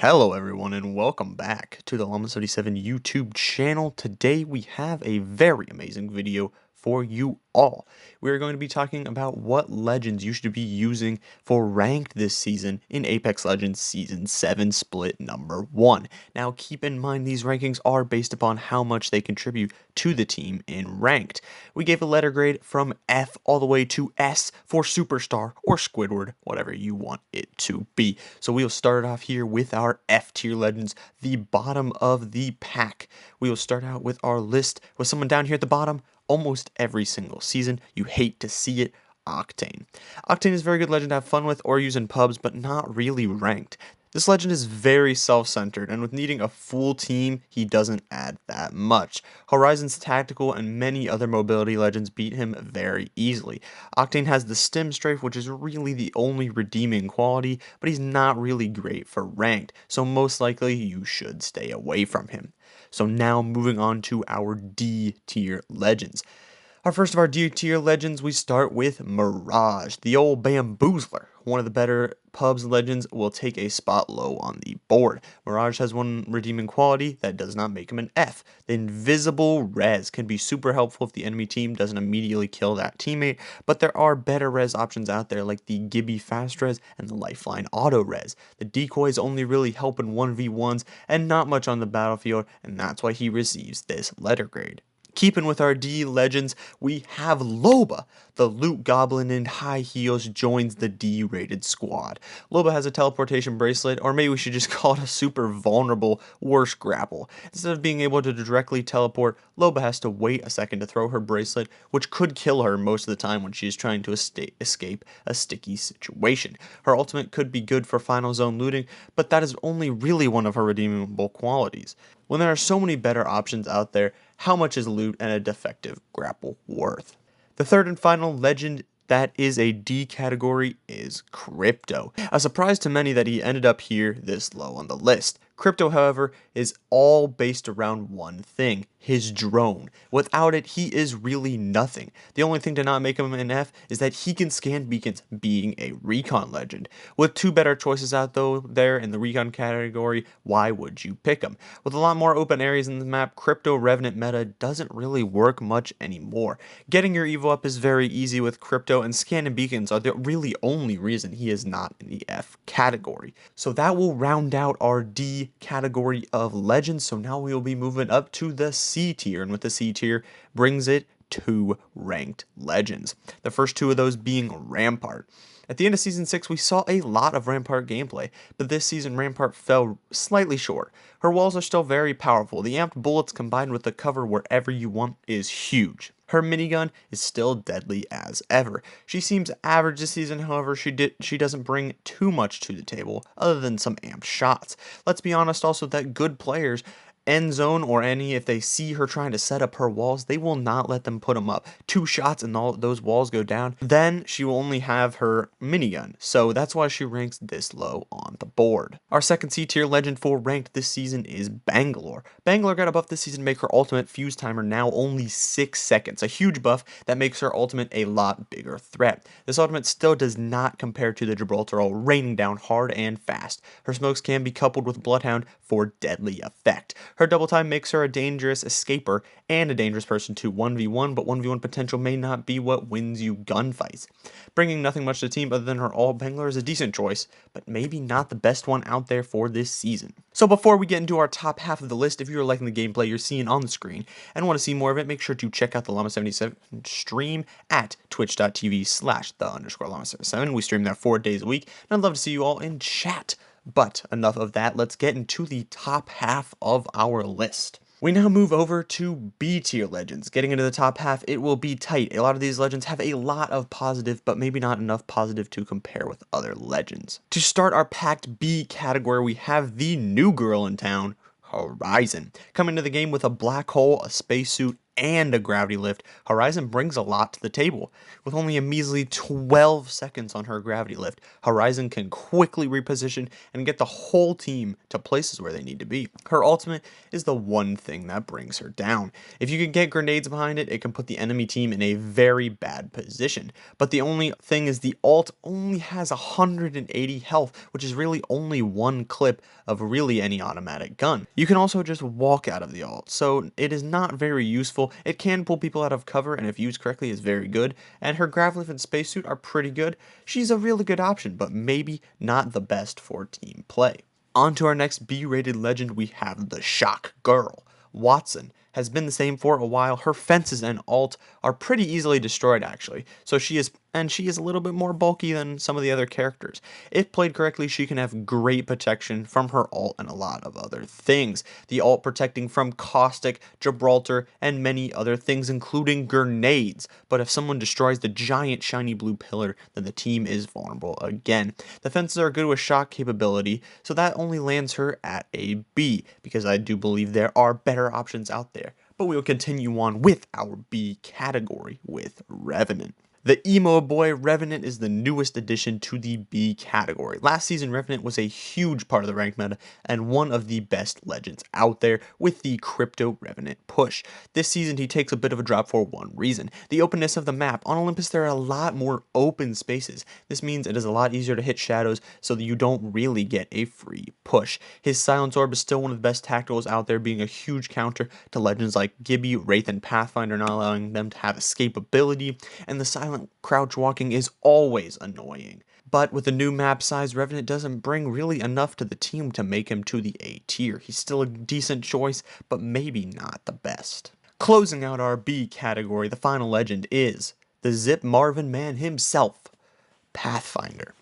Hello everyone and welcome back to the Llama77 YouTube channel. Today we have a very amazing video for you all. We are going to be talking about what legends you should be using for ranked this season in Apex Legends Season 7 Split number 1. Now keep in mind these rankings are based upon how much they contribute to the team in ranked. We gave a letter grade from F all the way to S for Superstar or Squidward, whatever you want it to be. So we'll start off here with our F tier legends, the bottom of the pack. We will start out with our list with someone down here at the bottom almost every single season. You hate to see it. Octane. Octane is a very good legend to have fun with or use in pubs, but not really ranked. This legend is very self-centered, and with needing a full team, he doesn't add that much. Horizon's tactical and many other mobility legends beat him very easily. Octane has the stim strafe, which is really the only redeeming quality, but he's not really great for ranked, so most likely you should stay away from him. So now moving on to our D tier legends. Our first of our D tier legends, we start with Mirage, the old bamboozler. One of the better pubs legends will take a spot low on the board. Mirage has one redeeming quality that does not make him an F. The invisible res can be super helpful if the enemy team doesn't immediately kill that teammate, but there are better res options out there like the Gibby fast res and the Lifeline auto res. The decoys only really help in 1v1s and not much on the battlefield, and that's why he receives this letter grade. Keeping with our D legends, we have Loba. The loot goblin in high heels joins the D-rated squad. Loba has a teleportation bracelet, or maybe we should just call it a super vulnerable worse grapple. Instead of being able to directly teleport, Loba has to wait a second to throw her bracelet, which could kill her most of the time when she is trying to escape a sticky situation. Her ultimate could be good for final zone looting, but that is only really one of her redeemable qualities. When there are so many better options out there, how much is loot and a defective grapple worth? The third and final legend that is a D category is Crypto. A surprise to many that he ended up here this low on the list. Crypto, however, is all based around one thing, his drone. Without it, he is really nothing. The only thing to not make him an F is that he can scan beacons, being a recon legend. With two better choices out there in the recon category, why would you pick him? With a lot more open areas in the map, Crypto Revenant meta doesn't really work much anymore. Getting your Evo up is very easy with Crypto, and scanning beacons are the really only reason he is not in the F category. So that will round out our D category of legends. So now we will be moving up to the C tier, and with the C tier brings it to ranked legends. The first two of those being Rampart. At the end of Season 6, we saw a lot of Rampart gameplay, but this season Rampart fell slightly short. Her walls are still very powerful. The amped bullets combined with the cover wherever you want is huge. Her minigun is still deadly as ever. She seems average this season, however, she doesn't bring too much to the table other than some amped shots. Let's be honest also that good players, end zone or any, if they see her trying to set up her walls, they will not let them put them up. 2 shots and all those walls go down, then she will only have her minigun, so that's why she ranks this low on the board. Our second C tier legend for ranked this season is Bangalore. Bangalore got a buff this season to make her ultimate fuse timer now only 6 seconds, a huge buff that makes her ultimate a lot bigger threat. This ultimate still does not compare to the Gibraltar, raining down hard and fast. Her smokes can be coupled with Bloodhound for deadly effect. Her double time makes her a dangerous escaper and a dangerous person to 1v1, but 1v1 potential may not be what wins you gunfights. Bringing nothing much to the team other than her ult, Bangalore is a decent choice, but maybe not the best one out there for this season. So before we get into our top half of the list, if you're liking the gameplay you're seeing on the screen and want to see more of it, make sure to check out the Llama77 stream at twitch.tv/the_Llama77. We stream there 4 days a week, and I'd love to see you all in chat. But enough of that, let's get into the top half of our list. We now move over to B tier legends. Getting into the top half, it will be tight. A lot of these legends have a lot of positive, but maybe not enough positive to compare with other legends. To start our packed B category, we have the new girl in town, Horizon. Coming to the game with a black hole, a spacesuit, and a gravity lift, Horizon brings a lot to the table. With only a measly 12 seconds on her gravity lift, Horizon can quickly reposition and get the whole team to places where they need to be. Her ultimate is the one thing that brings her down. If you can get grenades behind it, it can put the enemy team in a very bad position. But the only thing is the ult only has 180 health, which is really only one clip of really any automatic gun. You can also just walk out of the ult, so it is not very useful. It can pull people out of cover, and if used correctly is very good, and her Gravelift and Spacesuit are pretty good. She's a really good option, but maybe not the best for team play. On to our next B-rated legend, we have the Shock Girl. Watson has been the same for a while. Her fences and ult are pretty easily destroyed actually, so she is a little bit more bulky than some of the other characters. If played correctly, she can have great protection from her ult and a lot of other things. The ult protecting from Caustic, Gibraltar, and many other things, including grenades. But if someone destroys the giant shiny blue pillar, then the team is vulnerable again. The fences are good with shock capability, so that only lands her at a B, because I do believe there are better options out there. But we will continue on with our B category with Revenant. The emo boy Revenant is the newest addition to the B category. Last season, Revenant was a huge part of the ranked meta and one of the best legends out there with the Crypto Revenant push. This season, he takes a bit of a drop for one reason: the openness of the map. On Olympus, there are a lot more open spaces. This means it is a lot easier to hit shadows so that you don't really get a free push. His Silence Orb is still one of the best tacticals out there, being a huge counter to legends like Gibby, Wraith, and Pathfinder, not allowing them to have escapability, and the silent crouch walking is always annoying. But with the new map size, Revenant doesn't bring really enough to the team to make him to the A tier. He's still a decent choice, but maybe not the best. Closing out our B category, the final legend is the Zip Marvin man himself, Pathfinder.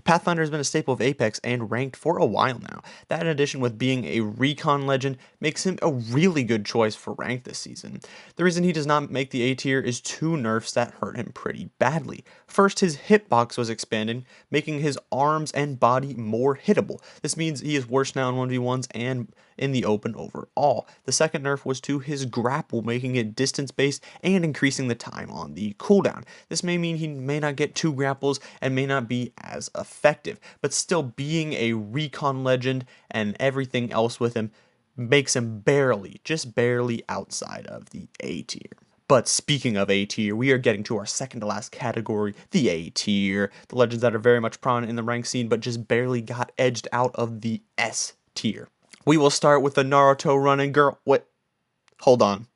Pathfinder has been a staple of Apex and ranked for a while now. That, in addition with being a recon legend, makes him a really good choice for rank this season. The reason he does not make the A tier is two nerfs that hurt him pretty badly. First, his hitbox was expanded, making his arms and body more hittable. This means he is worse now in 1v1s and in the open overall. The second nerf was to his grapple, making it distance based and increasing the time on the cooldown. This may mean he may not get 2 grapples and may not be as effective, but still being a recon legend and everything else with him makes him barely, just barely outside of the A tier. But speaking of A tier, we are getting to our second to last category, the A tier. The legends that are very much prominent in the rank scene but just barely got edged out of the S tier. We will start with the Naruto running girl. Wait, hold on.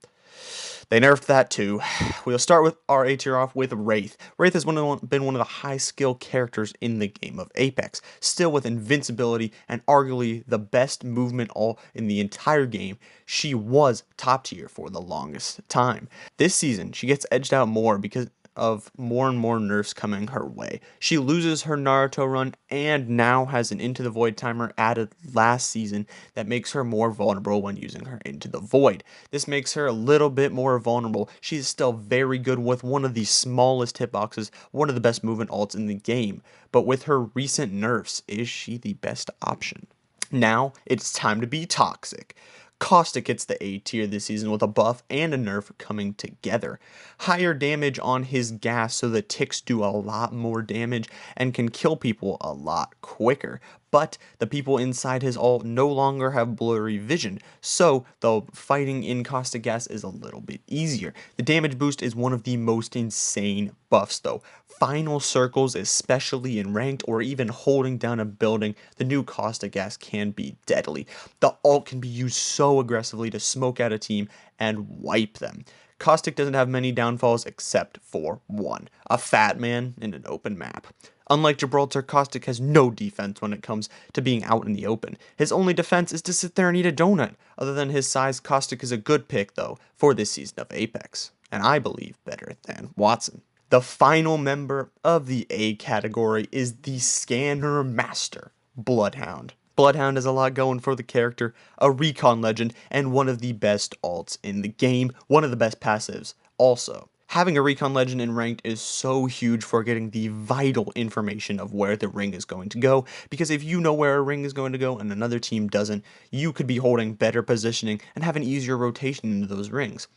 They nerfed that too. We'll start with our A tier off with Wraith. Wraith has been one of the high skill characters in the game of Apex, still with invincibility and arguably the best movement all in the entire game. She was top tier for the longest time. This season, she gets edged out more because of more and more nerfs coming her way. She loses her Naruto run and now has an Into the Void timer added last season that makes her more vulnerable when using her Into the Void. This makes her a little bit more vulnerable. She is still very good with one of the smallest hitboxes, one of the best movement ults in the game, but with her recent nerfs, is she the best option? Now it's time to be toxic. Caustic hits the A tier this season with a buff and a nerf coming together. Higher damage on his gas so the ticks do a lot more damage and can kill people a lot quicker. But the people inside his ult no longer have blurry vision, so the fighting in Caustic gas is a little bit easier. The damage boost is one of the most insane buffs though. Final circles, especially in ranked or even holding down a building, the new Caustic gas can be deadly. The ult can be used so aggressively to smoke out a team and wipe them. Caustic doesn't have many downfalls except for one: a fat man in an open map. Unlike Gibraltar, Caustic has no defense when it comes to being out in the open. His only defense is to sit there and eat a donut. Other than his size, Caustic is a good pick though for this season of Apex, and I believe better than Watson. The final member of the A category is the Scanner Master, Bloodhound. Bloodhound has a lot going for the character, a recon legend, and one of the best ults in the game, one of the best passives also. Having a recon legend in ranked is so huge for getting the vital information of where the ring is going to go, because if you know where a ring is going to go and another team doesn't, you could be holding better positioning and have an easier rotation into those rings.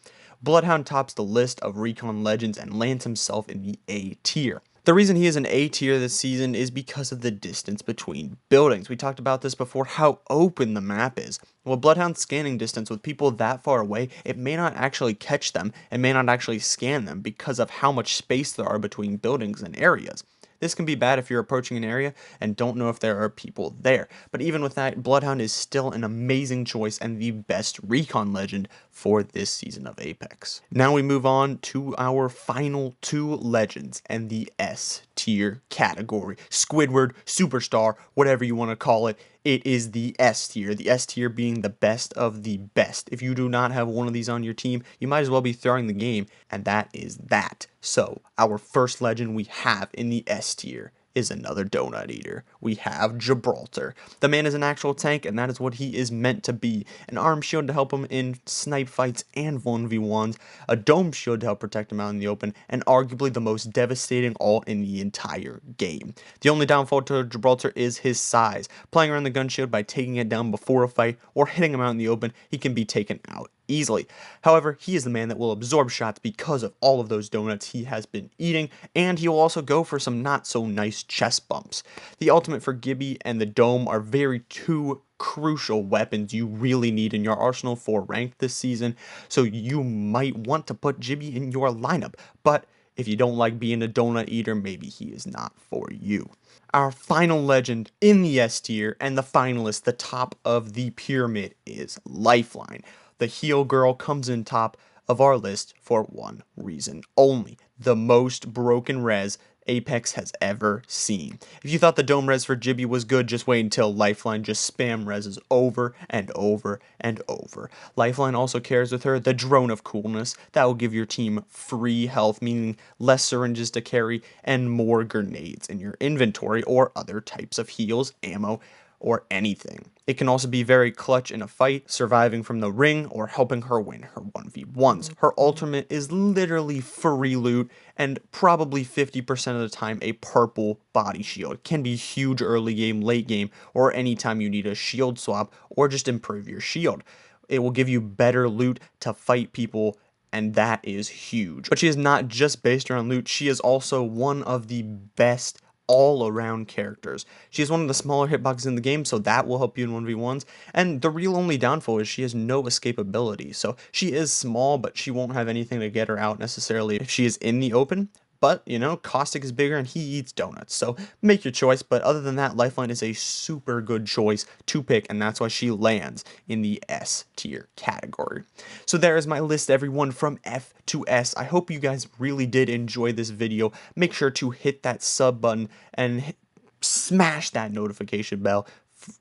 Bloodhound tops the list of recon legends and lands himself in the A tier. The reason he is an A tier this season is because of the distance between buildings. We talked about this before, how open the map is. Well, Bloodhound's scanning distance with people that far away, it may not actually catch them, it may not actually scan them because of how much space there are between buildings and areas. This can be bad if you're approaching an area and don't know if there are people there. But even with that, Bloodhound is still an amazing choice and the best recon legend for this season of Apex. Now we move on to our final two legends and the S tier category. Squidward, Superstar, whatever you want to call it. It is the S tier. The S tier being the best of the best. If you do not have one of these on your team, you might as well be throwing the game, and that is that. So, our first legend we have in the S tier is another donut eater. We have Gibraltar. The man is an actual tank, and that is what he is meant to be. An arm shield to help him in snipe fights and 1v1s, a dome shield to help protect him out in the open, and arguably the most devastating ult in the entire game. The only downfall to Gibraltar is his size. Playing around the gun shield by taking it down before a fight or hitting him out in the open, he can be taken out easily. However, he is the man that will absorb shots because of all of those donuts he has been eating, and he will also go for some not so nice chest bumps. The ultimate for Gibby and the dome are two crucial weapons you really need in your arsenal for ranked this season, so you might want to put Gibby in your lineup, but if you don't like being a donut eater, maybe he is not for you. Our final legend in the S tier and the finalist, the top of the pyramid, is Lifeline. The heal girl comes in top of our list for one reason only: the most broken res Apex has ever seen. If you thought the dome res for Gibby was good, just wait until Lifeline just spam reses over and over and over. Lifeline also carries with her the drone of coolness that will give your team free health, meaning less syringes to carry and more grenades in your inventory or other types of heals, ammo, or anything. It can also be very clutch in a fight, surviving from the ring or helping her win her 1v1s. Her ultimate is literally free loot and probably 50% of the time a purple body shield. It can be huge early game, late game, or anytime you need a shield swap or just improve your shield. It will give you better loot to fight people, and that is huge. But she is not just based around loot, she is also one of the best all-around characters. She is one of the smaller hitboxes in the game, so that will help you in 1v1s, and the real only downfall is she has no escapability. So she is small, but she won't have anything to get her out necessarily if she is in the open. But, you know, Caustic is bigger and he eats donuts, so make your choice. But other than that, Lifeline is a super good choice to pick, and that's why she lands in the S tier category. So there is my list, everyone, from F to S. I hope you guys really did enjoy this video. Make sure to hit that sub button and smash that notification bell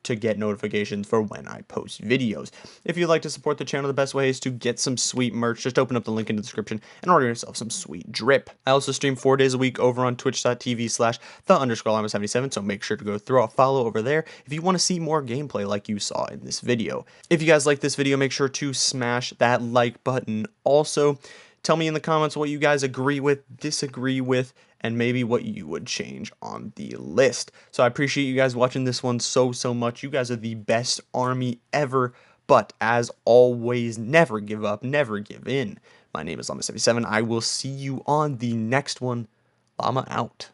to get notifications for when I post videos. If you'd like to support the channel, the best way is to get some sweet merch. Just open up the link in the description and order yourself some sweet drip. I also stream 4 days a week over on twitch.tv/the_llama77, so make sure to go throw a follow over there if you want to see more gameplay like you saw in this video. If you guys like this video, make sure to smash that like button. Also, tell me in the comments what you guys agree with, disagree with, and maybe what you would change on the list. So I appreciate you guys watching this one so much. You guys are the best army ever. But as always, never give up, never give in. My name is Llama77. I will see you on the next one. Llama out.